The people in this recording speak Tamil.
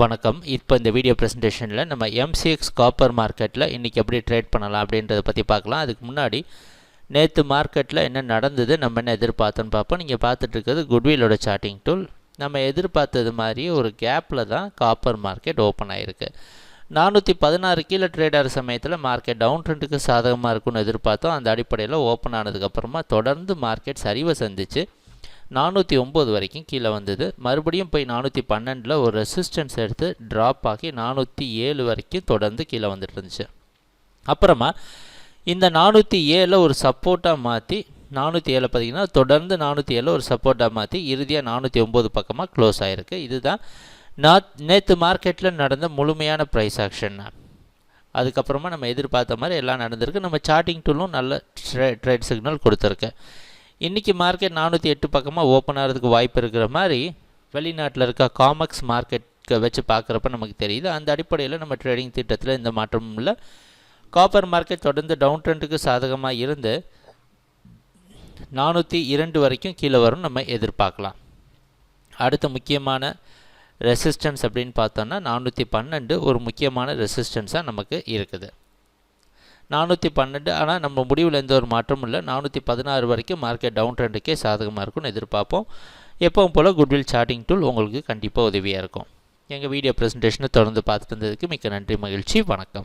வணக்கம். இப்போ இந்த வீடியோ ப்ரெசன்டேஷனில் நம்ம MCX காப்பர் மார்க்கெட்டில் இன்றைக்கி எப்படி ட்ரேட் பண்ணலாம் அப்படின்றத பற்றி பார்க்கலாம். அதுக்கு முன்னாடி நேற்று மார்க்கெட்டில் என்ன நடந்தது, நம்ம என்ன எதிர்பார்த்தோன்னு பார்ப்போம். நீங்கள் பார்த்துட்ருக்கிறது குட்விலோட சார்ட்டிங் டூல். நம்ம எதிர்பார்த்தது மாதிரி ஒரு கேப்பில் தான் காப்பர் மார்க்கெட் ஓப்பன் ஆகிருக்கு. 416 கீழே ட்ரேட் ஆகிற சமயத்தில் மார்க்கெட் டவுன் ட்ரெண்டுக்கு சாதகமாக இருக்குன்னு எதிர்பார்த்தோம். அந்த அடிப்படையில் ஓப்பன் ஆனதுக்கப்புறமா தொடர்ந்து மார்க்கெட் சரிவை சந்திச்சு 409 வரைக்கும் கீழே வந்தது. மறுபடியும் போய் 412 ஒரு ரெசிஸ்டன்ஸ் எடுத்து ட்ராப் ஆகி 407 வரைக்கும் தொடர்ந்து கீழே வந்துட்டு இருந்துச்சு. அப்புறமா இந்த 407 ஒரு சப்போர்ட்டாக மாற்றி 407 பார்த்திங்கன்னா தொடர்ந்து 407 ஒரு சப்போர்ட்டாக மாற்றி இறுதியாக 409 பக்கமாக க்ளோஸ் ஆகிருக்கு. இதுதான் நேற்று மார்க்கெட்டில் நடந்த முழுமையான ப்ரைஸ் ஆக்ஷன். அதுக்கப்புறமா நம்ம எதிர்பார்த்த மாதிரி எல்லாம் நடந்திருக்கு. நம்ம சார்ட்டிங் டூலும் நல்ல ட்ரேட் சிக்னல் கொடுத்துருக்கு. இன்றைக்கி மார்க்கெட் 408 பக்கமாக ஓப்பன் ஆகிறதுக்கு வாய்ப்பு இருக்கிற மாதிரி வெளிநாட்டில் இருக்க காமெக்ஸ் மார்க்கெட்டை வச்சு பார்க்குறப்ப நமக்கு தெரியுது. அந்த அடிப்படையில் நம்ம ட்ரேடிங் திட்டத்தில் எந்த மாற்றமும் இல்லை. காப்பர் மார்க்கெட் தொடர்ந்து டவுன் ட்ரெண்டுக்கு சாதகமாக இருந்து 402 வரைக்கும் கீழே வரும் நம்ம எதிர்பார்க்கலாம். அடுத்த முக்கியமான ரெசிஸ்டன்ஸ் அப்படின்னு பார்த்தோன்னா 412 ஒரு முக்கியமான ரெசிஸ்டன்ஸாக நமக்கு இருக்குது. 412 ஆனால் நம்ம முடிவில் எந்த ஒரு மாற்றமும் இல்லை. 416 வரைக்கும் மார்க்கெட் டவுன் ட்ரெண்டுக்கே சாதகமாக இருக்கும்னு எதிர்பார்ப்போம். எப்பவும் போல் குட்வில் சார்ட்டிங் டூல் உங்களுக்கு கண்டிப்பாக உதவியாக இருக்கும். எங்கள் வீடியோ ப்ரெசன்டேஷனை தொடர்ந்து பார்த்துட்டு இருந்ததுக்கு மிக்க நன்றி, மகிழ்ச்சி, வணக்கம்.